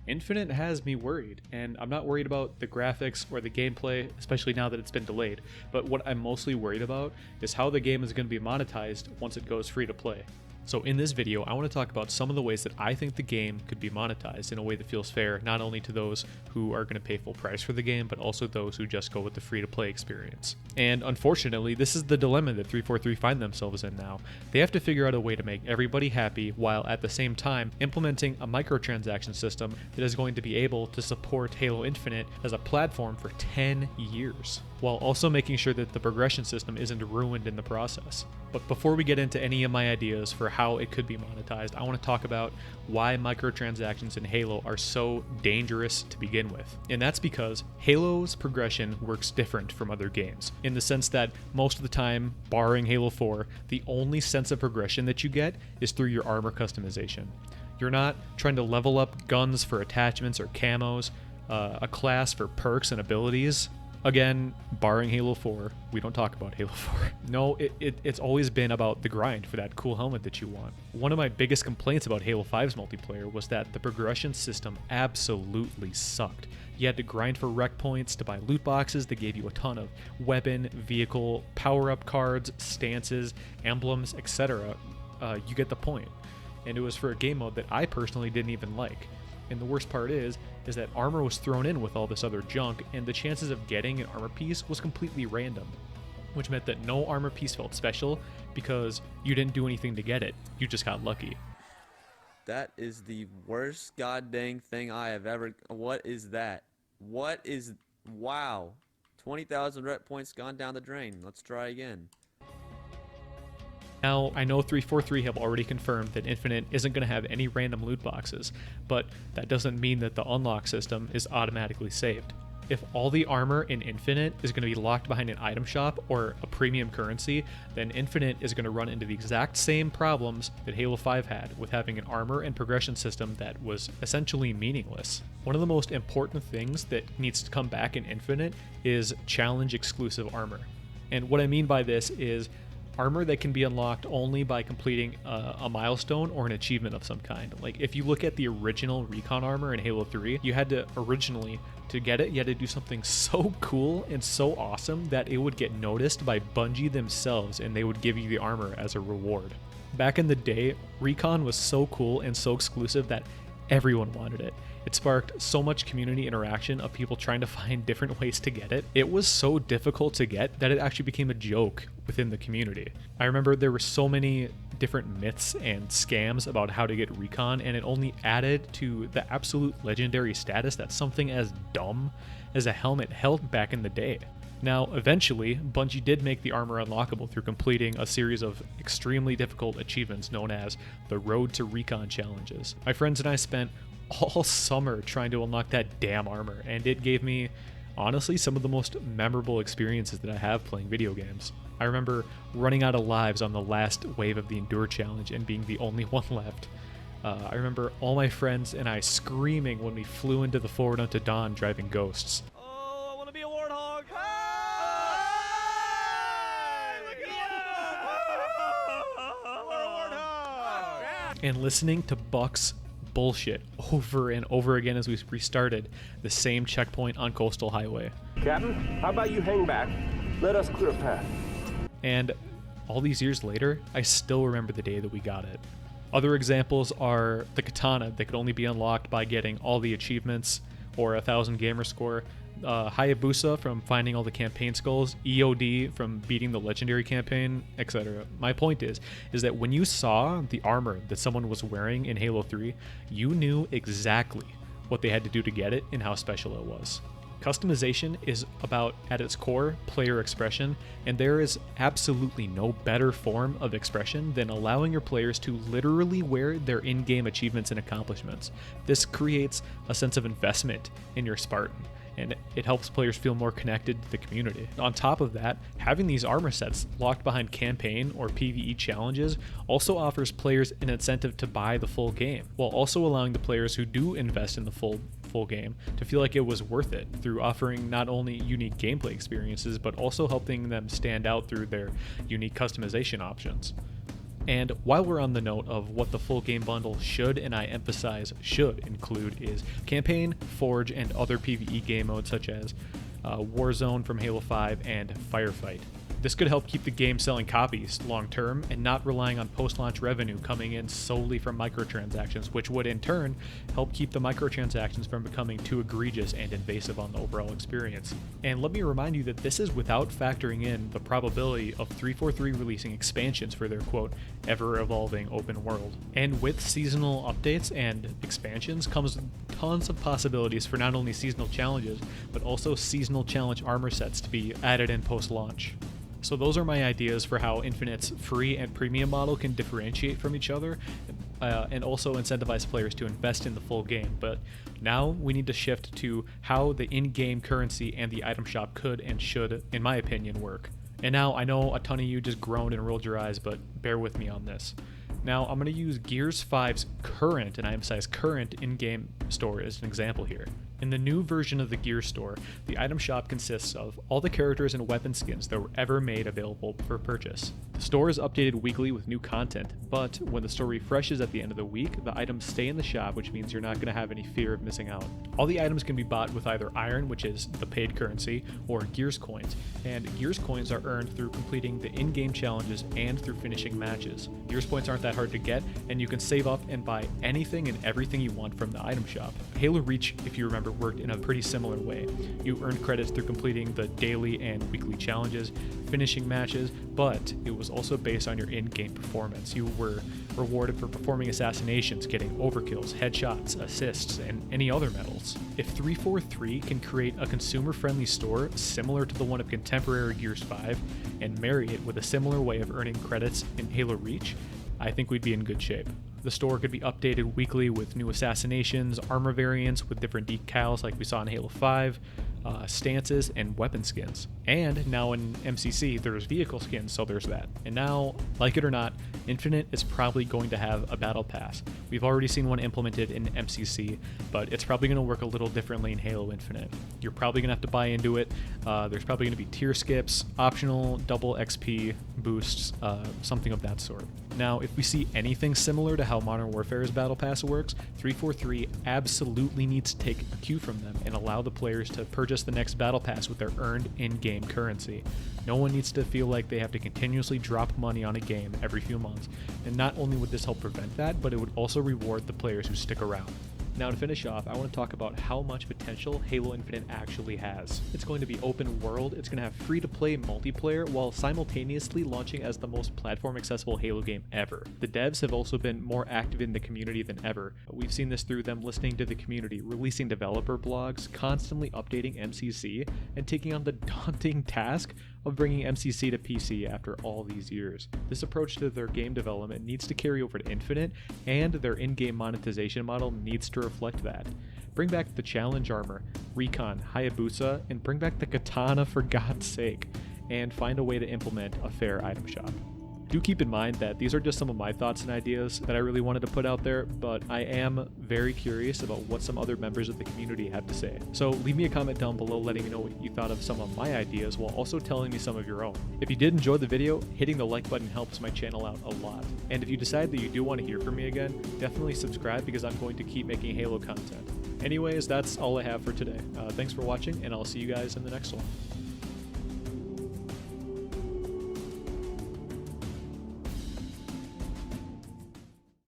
Infinite has me worried, and I'm not worried about the graphics or the gameplay, especially now that it's been delayed, but what I'm mostly worried about is how the game is going to be monetized once it goes free to play. So in this video, I want to talk about some of the ways that I think the game could be monetized in a way that feels fair, not only to those who are going to pay full price for the game, but also those who just go with the free-to-play experience. And unfortunately, this is the dilemma that 343 find themselves in now. They have to figure out a way to make everybody happy while at the same time implementing a microtransaction system that is going to be able to support Halo Infinite as a platform for 10 years, while also making sure that the progression system isn't ruined in the process. But before we get into any of my ideas for how it could be monetized, I want to talk about why microtransactions in Halo are so dangerous to begin with. And that's because Halo's progression works different from other games, in the sense that most of the time, barring Halo 4, the only sense of progression that you get is through your armor customization. You're not trying to level up guns for attachments or camos, a class for perks and abilities. Again, barring Halo 4, we don't talk about Halo 4. No, it's always been about the grind for that cool helmet that you want. One of my biggest complaints about Halo 5's multiplayer was that the progression system absolutely sucked. You had to grind for rec points to buy loot boxes that gave you a ton of weapon, vehicle, power-up cards, stances, emblems, etc. You get the point. And it was for a game mode that I personally didn't even like. And the worst part is that armor was thrown in with all this other junk, and the chances of getting an armor piece was completely random, which meant that no armor piece felt special because you didn't do anything to get it. You just got lucky. That is the worst goddamn thing I have ever... What is that? What is... Wow. 20,000 rep points gone down the drain. Let's try again. Now, I know 343 have already confirmed that Infinite isn't going to have any random loot boxes, but that doesn't mean that the unlock system is automatically saved. If all the armor in Infinite is going to be locked behind an item shop or a premium currency, then Infinite is going to run into the exact same problems that Halo 5 had with having an armor and progression system that was essentially meaningless. One of the most important things that needs to come back in Infinite is challenge exclusive armor. And what I mean by this is armor that can be unlocked only by completing a milestone or an achievement of some kind. Like if you look at the original recon armor in Halo 3, you had to originally, to get it, you had to do something so cool and so awesome that it would get noticed by Bungie themselves and they would give you the armor as a reward. Back in the day, recon was so cool and so exclusive that everyone wanted it. It sparked so much community interaction of people trying to find different ways to get it. It was so difficult to get that it actually became a joke within the community. I remember there were so many different myths and scams about how to get recon, and it only added to the absolute legendary status that something as dumb as a helmet held back in the day. Now, eventually, Bungie did make the armor unlockable through completing a series of extremely difficult achievements known as the Road to Recon challenges. My friends and I spent all summer trying to unlock that damn armor, and it gave me, honestly, some of the most memorable experiences that I have playing video games. I remember running out of lives on the last wave of the Endure challenge and being the only one left. I remember all my friends and I screaming when we flew into the Forward Unto Dawn driving Ghosts. Oh, I want to be a warthog! And listening to Buck's bullshit over and over again as we restarted the same checkpoint on Coastal Highway. Captain, how about you hang back? Let us clear a path. And all these years later, I still remember the day that we got it. Other examples are the katana that could only be unlocked by getting all the achievements or 1,000 gamer score, Hayabusa from finding all the campaign skulls, EOD from beating the legendary campaign, etc. My point is that when you saw the armor that someone was wearing in Halo 3, you knew exactly what they had to do to get it and how special it was. Customization is about, at its core, player expression, and there is absolutely no better form of expression than allowing your players to literally wear their in-game achievements and accomplishments. This creates a sense of investment in your Spartan, and it helps players feel more connected to the community. On top of that, having these armor sets locked behind campaign or PvE challenges also offers players an incentive to buy the full game, while also allowing the players who do invest in the full game to feel like it was worth it through offering not only unique gameplay experiences, but also helping them stand out through their unique customization options. And while we're on the note of what the full game bundle should, and I emphasize should include, is Campaign, Forge, and other PvE game modes such as Warzone from Halo 5 and Firefight. This could help keep the game selling copies long term and not relying on post-launch revenue coming in solely from microtransactions, which would in turn help keep the microtransactions from becoming too egregious and invasive on the overall experience. And let me remind you that this is without factoring in the probability of 343 releasing expansions for their quote ever-evolving open world. And with seasonal updates and expansions comes tons of possibilities for not only seasonal challenges, but also seasonal challenge armor sets to be added in post-launch. So those are my ideas for how Infinite's free and premium model can differentiate from each other and also incentivize players to invest in the full game. But now we need to shift to how the in-game currency and the item shop could and should, in my opinion, work. And now I know a ton of you just groaned and rolled your eyes, but bear with me on this. Now I'm going to use Gears 5's current, and I emphasize current, in-game store as an example here. In the new version of the Gears store, the item shop consists of all the characters and weapon skins that were ever made available for purchase. The store is updated weekly with new content, but when the store refreshes at the end of the week, the items stay in the shop, which means you're not going to have any fear of missing out. All the items can be bought with either Iron, which is the paid currency, or Gears coins, and Gears coins are earned through completing the in-game challenges and through finishing matches. Gears points aren't that hard to get, and you can save up and buy anything and everything you want from the item shop. Halo Reach, if you remember, worked in a pretty similar way. You earned credits through completing the daily and weekly challenges, finishing matches, but it was also based on your in-game performance. You were rewarded for performing assassinations, getting overkills, headshots, assists, and any other medals. If 343 can create a consumer-friendly store similar to the one of contemporary Gears 5 and marry it with a similar way of earning credits in Halo Reach, I think we'd be in good shape. The store could be updated weekly with new assassinations, armor variants with different decals like we saw in Halo 5, stances, and weapon skins. And now in MCC, there's vehicle skins, so there's that. And now, like it or not, Infinite is probably going to have a battle pass. We've already seen one implemented in MCC, but it's probably going to work a little differently in Halo Infinite. You're probably going to have to buy into it. There's probably going to be tier skips, optional double XP boosts, something of that sort. Now, if we see anything similar to how Modern Warfare's Battle Pass works, 343 absolutely needs to take a cue from them and allow the players to purchase the next Battle Pass with their earned in-game currency. No one needs to feel like they have to continuously drop money on a game every few months, and not only would this help prevent that, but it would also reward the players who stick around. Now to finish off, I want to talk about how much potential Halo Infinite actually has. It's going to be open world, it's going to have free-to-play multiplayer while simultaneously launching as the most platform-accessible Halo game ever. The devs have also been more active in the community than ever. We've seen this through them listening to the community, releasing developer blogs, constantly updating MCC, and taking on the daunting task of bringing MCC to PC after all these years. This approach to their game development needs to carry over to Infinite, and their in-game monetization model needs to reflect that. Bring back the challenge armor, Recon, Hayabusa, and bring back the katana for God's sake, and find a way to implement a fair item shop. Do keep in mind that these are just some of my thoughts and ideas that I really wanted to put out there, but I am very curious about what some other members of the community have to say. So leave me a comment down below letting me know what you thought of some of my ideas while also telling me some of your own. If you did enjoy the video, hitting the like button helps my channel out a lot. And if you decide that you do want to hear from me again, definitely subscribe because I'm going to keep making Halo content. Anyways, that's all I have for today. Thanks for watching, and I'll see you guys in the next one.